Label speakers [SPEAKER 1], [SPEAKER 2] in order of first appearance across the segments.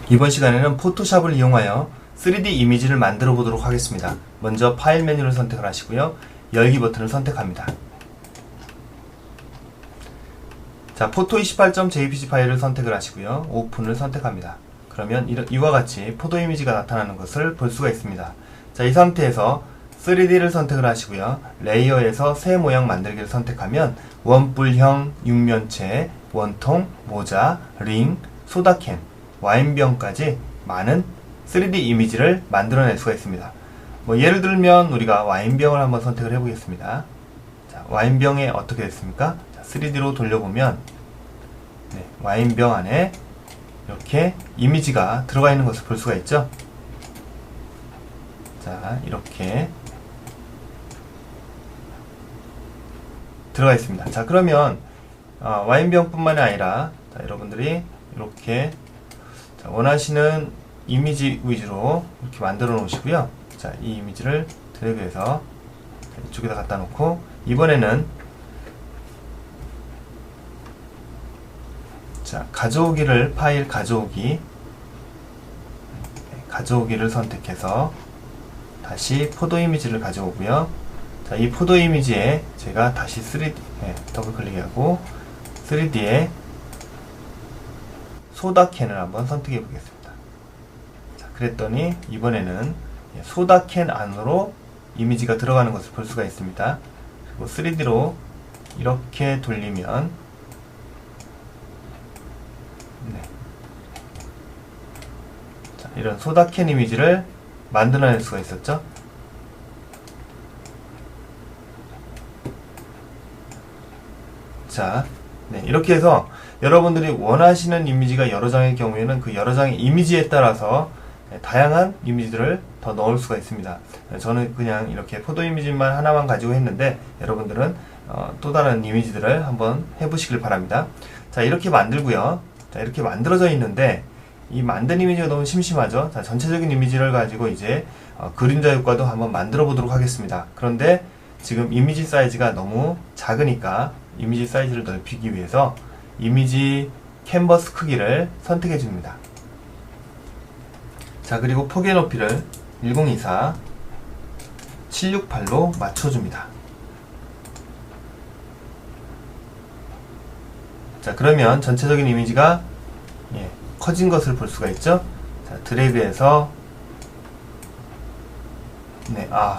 [SPEAKER 1] 이번 시간에는 포토샵을 이용하여 3D 이미지를 만들어 보도록 하겠습니다. 먼저 파일 메뉴를 선택을 하시고요. 열기 버튼을 선택합니다. 자, photo28.jpg 파일을 선택을 하시고요. 오픈을 선택합니다. 그러면 이와 같이 포토 이미지가 나타나는 것을 볼 수가 있습니다. 자, 이 상태에서 3D를 선택을 하시고요. 레이어에서 새 모양 만들기를 선택하면 원뿔형, 육면체, 원통, 모자, 링, 소다캔, 와인병까지 많은 3D 이미지를 만들어낼 수가 있습니다. 예를 들면 우리가 와인병을 한번 선택을 해보겠습니다. 자, 와인병에 어떻게 됐습니까? 자, 3D로 돌려보면 와인병 안에 이렇게 이미지가 들어가 있는 것을 볼 수가 있죠. 자, 이렇게 들어가 있습니다. 자, 그러면 와인병 뿐만이 아니라 여러분들이 이렇게 원하시는 이미지 위주로 이렇게 만들어 놓으시고요. 자, 이 이미지를 드래그해서 이쪽에다 갖다 놓고, 이번에는 자, 가져오기를, 파일 가져오기를 선택해서 다시 포토 이미지를 가져오고요. 자, 이 포토 이미지에 제가 다시 3D 더블 클릭하고 3D에 소다캔을 한번 선택해 보겠습니다. 자, 그랬더니 이번에는 소다캔 안으로 이미지가 들어가는 것을 볼 수가 있습니다. 그리고 3D로 이렇게 돌리면 자, 이런 소다캔 이미지를 만들어낼 수가 있었죠. 자, 이렇게 해서 여러분들이 원하시는 이미지가 여러 장의 경우에는 그 여러 장의 이미지에 따라서 다양한 이미지들을 더 넣을 수가 있습니다. 저는 그냥 이렇게 포토 이미지만 하나만 가지고 했는데, 여러분들은 또 다른 이미지들을 한번 해보시길 바랍니다. 자, 이렇게 만들고요. 자, 이렇게 만들어져 있는데 이 만든 이미지가 너무 심심하죠. 자, 전체적인 이미지를 가지고 이제 그림자 효과도 한번 만들어 보도록 하겠습니다. 그런데 지금 이미지 사이즈가 너무 작으니까 이미지 사이즈를 넓히기 위해서 이미지 캔버스 크기를 선택해 줍니다. 자, 그리고 폭의 높이를 1024 768로 맞춰줍니다. 자, 그러면 전체적인 이미지가 커진 것을 볼 수가 있죠. 자, 드래그해서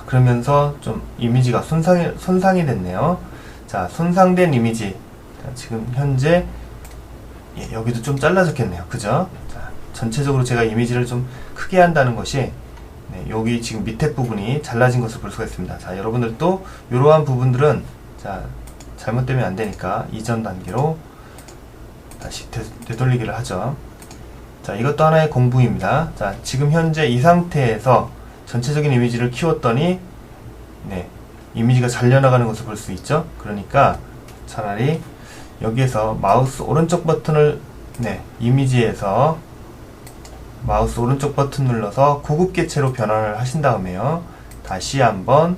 [SPEAKER 1] 그러면서 좀 이미지가 손상이 됐네요. 자, 손상된 이미지. 자, 지금 현재 여기도 좀 잘라졌겠네요. 그죠? 자, 전체적으로 제가 이미지를 좀 크게 한다는 것이 여기 지금 밑에 부분이 잘라진 것을 볼 수가 있습니다. 자, 여러분들도 이러한 부분들은 자, 잘못되면 안 되니까 이전 단계로 다시 되돌리기를 하죠. 자, 이것도 하나의 공부입니다. 자, 지금 현재 이 상태에서 전체적인 이미지를 키웠더니 이미지가 잘려나가는 것을 볼 수 있죠. 그러니까 차라리 여기에서 마우스 오른쪽 버튼을 이미지에서 마우스 오른쪽 버튼 눌러서 고급 개체로 변환을 하신 다음에요, 다시 한번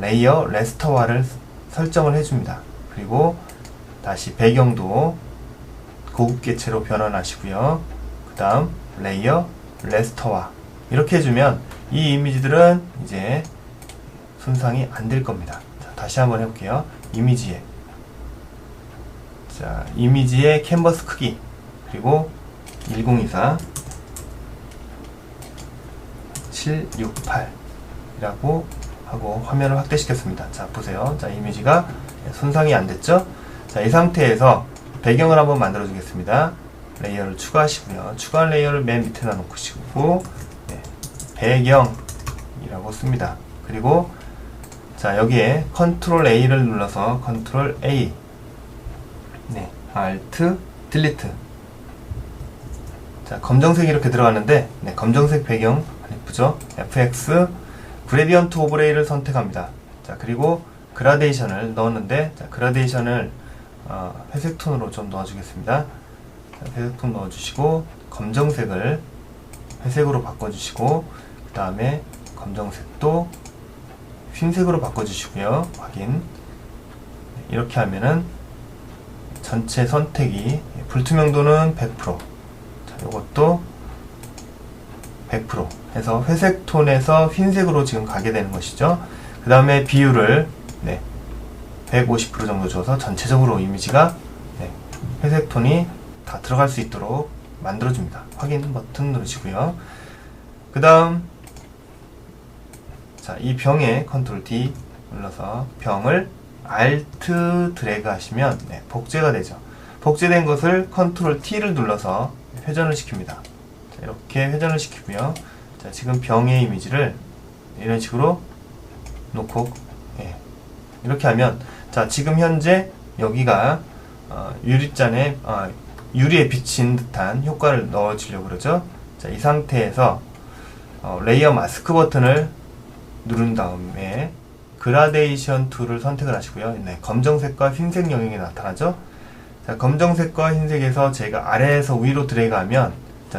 [SPEAKER 1] 레이어 레스터화를 설정을 해줍니다. 그리고 다시 배경도 고급 개체로 변환하시고요. 그 다음 레이어 레스터화 이렇게 해주면 이 이미지들은 이제 손상이 안 될 겁니다. 자, 다시 한번 해볼게요. 이미지의 캔버스 크기, 그리고 1024 768이라고 하고 화면을 확대시켰습니다. 자, 보세요. 자, 이미지가 손상이 안 됐죠? 자, 이 상태에서 배경을 한번 만들어 주겠습니다. 레이어를 추가하시고요. 추가한 레이어를 맨 밑에다 놓으시고 배경이라고 씁니다. 그리고 자, 여기에 컨트롤 A를 눌러서 컨트롤 A Alt 딜리트. 자, 검정색이 이렇게 들어갔는데 검정색 배경 예쁘죠? FX 그레디언트 오버레이를 선택합니다. 자, 그리고 그라데이션을 넣었는데, 자, 그라데이션을 회색 톤으로 좀 넣어주겠습니다. 자, 회색 톤 넣어주시고 검정색을 회색으로 바꿔주시고, 그 다음에 검정색도 흰색으로 바꿔주시고요. 확인. 이렇게 하면은 전체 선택이 불투명도는 100%. 자, 요것도 100% 해서 회색 톤에서 흰색으로 지금 가게 되는 것이죠. 그 다음에 비율을 150% 정도 줘서 전체적으로 이미지가 회색 톤이 다 들어갈 수 있도록 만들어줍니다. 확인 버튼 누르시고요. 그 다음 이 병에 컨트롤 D 눌러서 병을 Alt 드래그 하시면 복제가 되죠. 복제된 것을 컨트롤 T를 눌러서 회전을 시킵니다. 이렇게 회전을 시키고요. 지금 병의 이미지를 이런 식으로 놓고 이렇게 하면 지금 현재 여기가 유리잔에 유리에 비친 듯한 효과를 넣어주려고 그러죠. 이 상태에서 레이어 마스크 버튼을 누른 다음에 그라데이션 툴을 선택을 하시고요. 검정색과 흰색 영역이 나타나죠. 검정색과 흰색에서 제가 아래에서 위로 드래그하면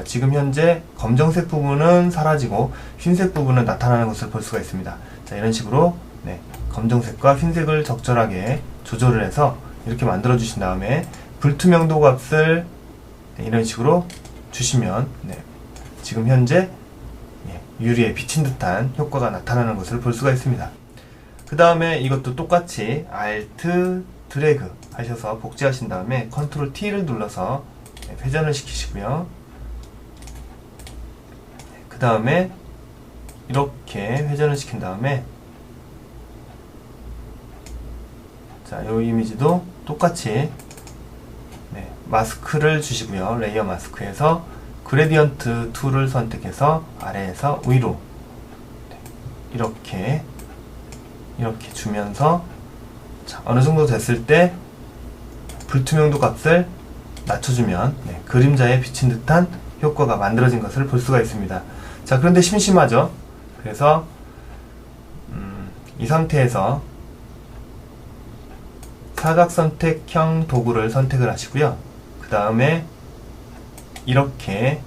[SPEAKER 1] 지금 현재 검정색 부분은 사라지고 흰색 부분은 나타나는 것을 볼 수가 있습니다. 이런 식으로 검정색과 흰색을 적절하게 조절을 해서 이렇게 만들어 주신 다음에 불투명도 값을 이런 식으로 주시면 지금 현재 유리에 비친 듯한 효과가 나타나는 것을 볼 수가 있습니다. 그 다음에 이것도 똑같이 Alt 드래그 하셔서 복제하신 다음에 컨트롤 T를 눌러서 회전을 시키시고요. 그 다음에 이렇게 회전을 시킨 다음에 이 이미지도 똑같이 마스크를 주시고요. 레이어 마스크에서 그레디언트 툴을 선택해서 아래에서 위로 이렇게 주면서 어느 정도 됐을 때 불투명도 값을 낮춰주면 그림자에 비친 듯한 효과가 만들어진 것을 볼 수가 있습니다. 그런데 심심하죠. 그래서 이 상태에서 사각선택형 도구를 선택을 하시고요. 그 다음에 이렇게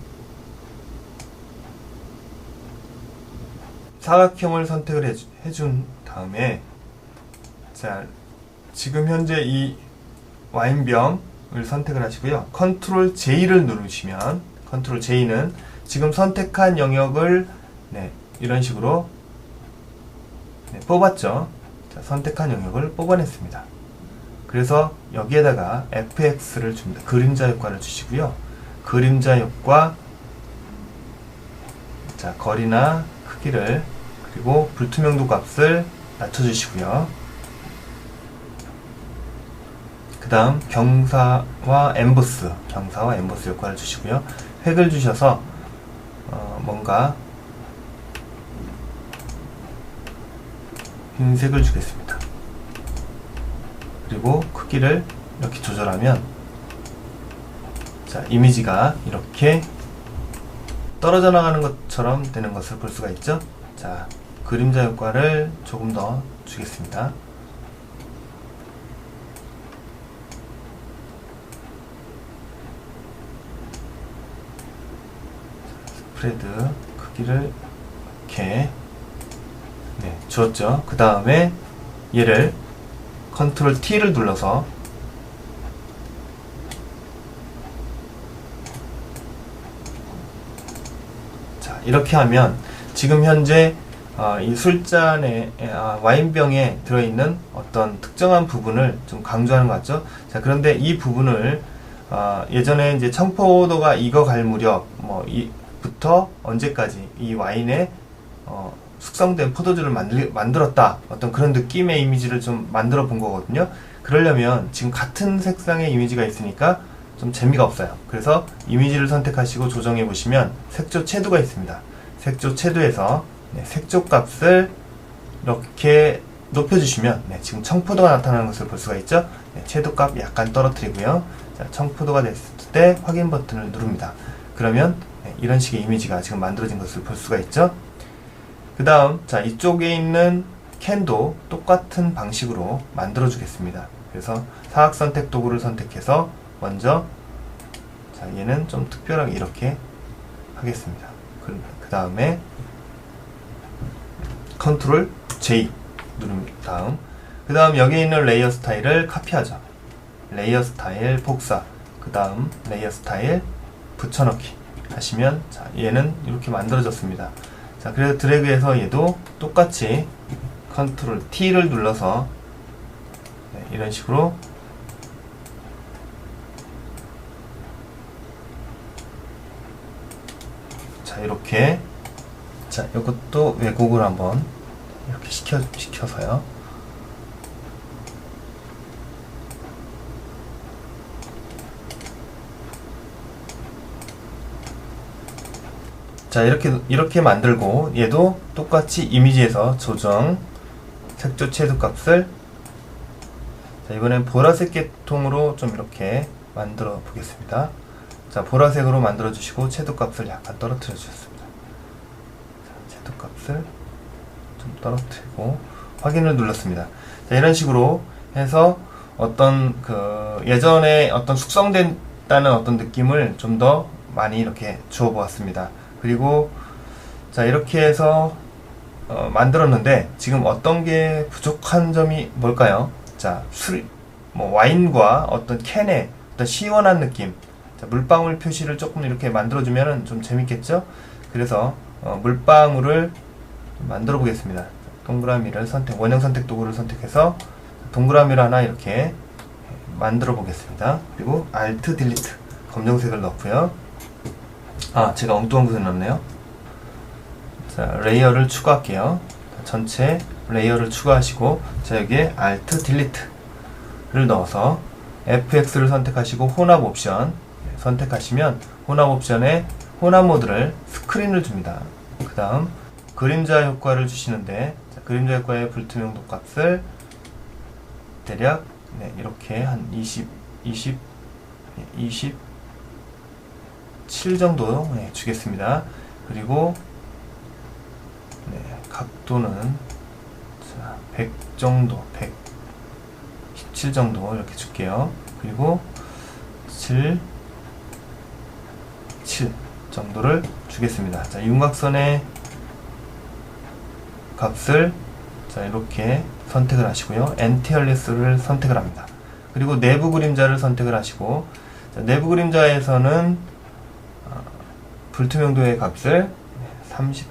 [SPEAKER 1] 사각형을 선택을 해준 다음에 지금 현재 이 와인병을 선택을 하시고요. 컨트롤 J를 누르시면 컨트롤 J는 지금 선택한 영역을 이런 식으로 뽑았죠. 선택한 영역을 뽑아냈습니다. 그래서 여기에다가 FX를 줍니다. 그림자 효과를 주시고요. 그림자 효과, 거리나 크기를 그리고 불투명도 값을 낮춰주시고요. 그 다음 경사와 엠보스 효과를 주시고요. 획을 주셔서 뭔가 흰색을 주겠습니다. 그리고 크기를 이렇게 조절하면 이미지가 이렇게 떨어져 나가는 것처럼 되는 것을 볼 수가 있죠. 그림자 효과를 조금 더 주겠습니다. 스프레드 크기를 이렇게 주었죠. 그 다음에 얘를 컨트롤 T를 눌러서 이렇게 하면 지금 현재 이 술잔에 와인병에 들어있는 어떤 특정한 부분을 좀 강조하는 것 같죠. 그런데 이 부분을 예전에 이제 청포도가 익어갈 무렵 부터 언제까지 이 와인에 숙성된 포도주를 만들었다, 어떤 그런 느낌의 이미지를 좀 만들어 본 거거든요. 그러려면 지금 같은 색상의 이미지가 있으니까 좀 재미가 없어요. 그래서 이미지를 선택하시고 조정해 보시면 색조 채도가 있습니다. 색조 채도에서 색조 값을 이렇게 높여주시면 지금 청포도가 나타나는 것을 볼 수가 있죠. 채도 값 약간 떨어뜨리고요. 청포도가 됐을 때 확인 버튼을 누릅니다. 그러면 이런 식의 이미지가 지금 만들어진 것을 볼 수가 있죠. 그 다음 이쪽에 있는 캔도 똑같은 방식으로 만들어 주겠습니다. 그래서 사각선택 도구를 선택해서 먼저 얘는 좀 특별하게 이렇게 하겠습니다. 그 다음에 컨트롤 J 누른 다음 그 다음 여기 있는 레이어 스타일을 카피하죠. 레이어 스타일 복사, 그 다음 레이어 스타일 붙여넣기 하시면, 자, 얘는 이렇게 만들어졌습니다. 자, 그래서 드래그해서 얘도 똑같이 컨트롤 T를 눌러서 네, 이런 식으로 자, 이렇게, 자, 이것도 왜곡을 한번 이렇게 시켜서요. 자, 이렇게 만들고, 얘도 똑같이 이미지에서 조정, 색조 채도 값을, 자, 이번엔 보라색 계통으로 좀 이렇게 만들어 보겠습니다. 자, 보라색으로 만들어 주시고, 채도 값을 약간 떨어뜨려 주셨습니다. 자, 채도 값을 좀 떨어뜨리고, 확인을 눌렀습니다. 자, 이런 식으로 해서 어떤 예전에 어떤 숙성된다는 어떤 느낌을 좀 더 많이 이렇게 주어 보았습니다. 그리고 자, 이렇게 해서 만들었는데 지금 어떤 게 부족한 점이 뭘까요? 자, 와인과 어떤 캔의 어떤 시원한 느낌, 자, 물방울 표시를 조금 이렇게 만들어주면 좀 재밌겠죠? 그래서 물방울을 만들어 보겠습니다. 동그라미를 원형 선택 도구를 선택해서 동그라미를 하나 이렇게 만들어 보겠습니다. 그리고 Alt Delete 검정색을 넣고요. 아, 제가 엉뚱한 곳에 넣었네요. 자, 레이어를 추가할게요. 전체 레이어를 추가하시고, 자, 여기에 Alt Delete를 넣어서 FX를 선택하시고 혼합 옵션 선택하시면 혼합 옵션에 혼합 모드를 스크린을 줍니다. 그 다음 그림자 효과를 주시는데, 자, 그림자 효과의 불투명도 값을 대략 네, 이렇게 한 27 정도 네, 주겠습니다. 그리고 네, 각도는 자, 100 정도, 117 정도 이렇게 줄게요. 그리고 7 정도를 주겠습니다. 자, 윤곽선의 값을 자, 이렇게 선택을 하시고요. 엔티얼리스를 선택을 합니다. 그리고 내부 그림자를 선택을 하시고, 자, 내부 그림자에서는 불투명도의 값을 30%,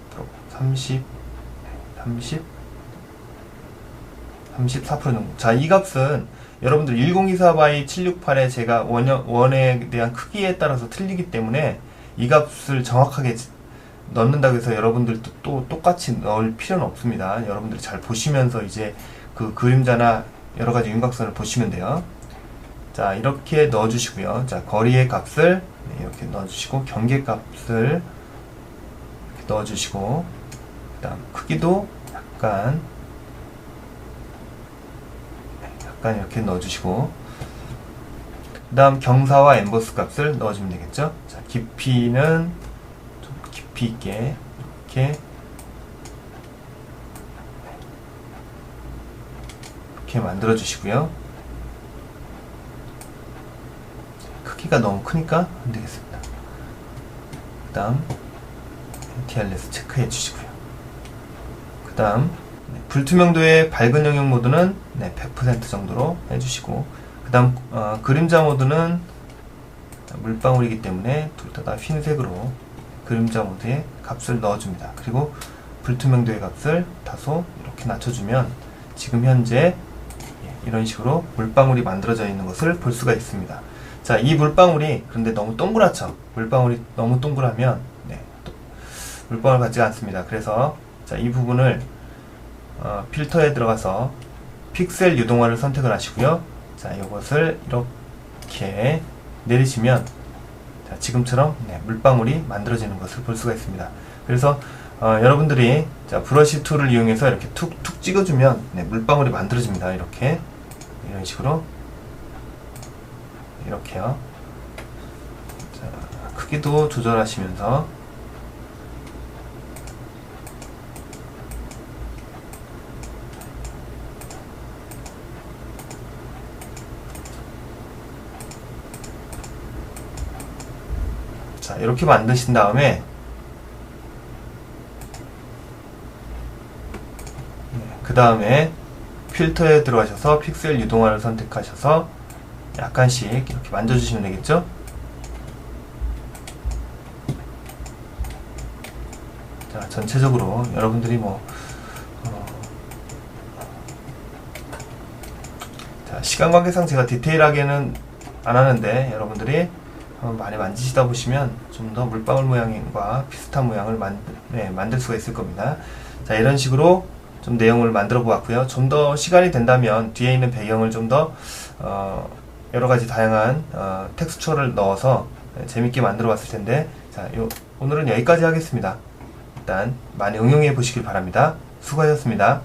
[SPEAKER 1] 34% 정도. 자, 이 값은 여러분들 1024x768에 제가 원에 대한 크기에 따라서 틀리기 때문에 이 값을 정확하게 넣는다고 해서 여러분들도 또 똑같이 넣을 필요는 없습니다. 여러분들이 잘 보시면서 이제 그 그림자나 여러가지 윤곽선을 보시면 돼요. 자, 이렇게 넣어주시고요. 자, 거리의 값을 이렇게 넣어주시고, 경계 값을 이렇게 넣어주시고, 그 다음 크기도 약간 이렇게 넣어주시고, 그 다음 경사와 엠보스 값을 넣어주면 되겠죠. 자, 깊이는 좀 깊이 있게 이렇게 만들어 주시고요. 크기가 너무 크니까 안 되겠습니다. 그 다음 TRS 체크해 주시고요. 그 다음 불투명도의 밝은 영역 모드는 100% 정도로 해주시고, 그 다음 그림자 모드는 물방울이기 때문에 둘 다 흰색으로 그림자 모드에 값을 넣어줍니다. 그리고 불투명도의 값을 다소 이렇게 낮춰주면 지금 현재 이런 식으로 물방울이 만들어져 있는 것을 볼 수가 있습니다. 자, 이 물방울이 그런데 너무 동그랗죠? 물방울이 너무 동그라면 물방울 같지가 않습니다. 그래서 자, 이 부분을 필터에 들어가서 픽셀 유동화를 선택을 하시고요. 자, 이것을 이렇게 내리시면 자, 지금처럼 물방울이 만들어지는 것을 볼 수가 있습니다. 그래서 여러분들이 자, 브러쉬 툴을 이용해서 이렇게 툭툭 찍어주면 물방울이 만들어집니다. 이렇게 이런 식으로 이렇게요. 자, 크기도 조절하시면서 자, 이렇게 만드신 다음에 그 다음에 필터에 들어가셔서 픽셀 유동화를 선택하셔서 약간씩 이렇게 만져주시면 되겠죠? 자, 전체적으로 여러분들이 자, 시간 관계상 제가 디테일하게는 안 하는데 여러분들이 많이 만지시다 보시면 좀 더 물방울 모양과 비슷한 모양을 만들 수가 있을 겁니다. 자, 이런 식으로 좀 내용을 만들어 보았고요. 좀 더 시간이 된다면 뒤에 있는 배경을 좀 더 여러가지 다양한 텍스처를 넣어서 재밌게 만들어 봤을 텐데, 자, 오늘은 여기까지 하겠습니다. 일단 많이 응용해 보시길 바랍니다. 수고하셨습니다.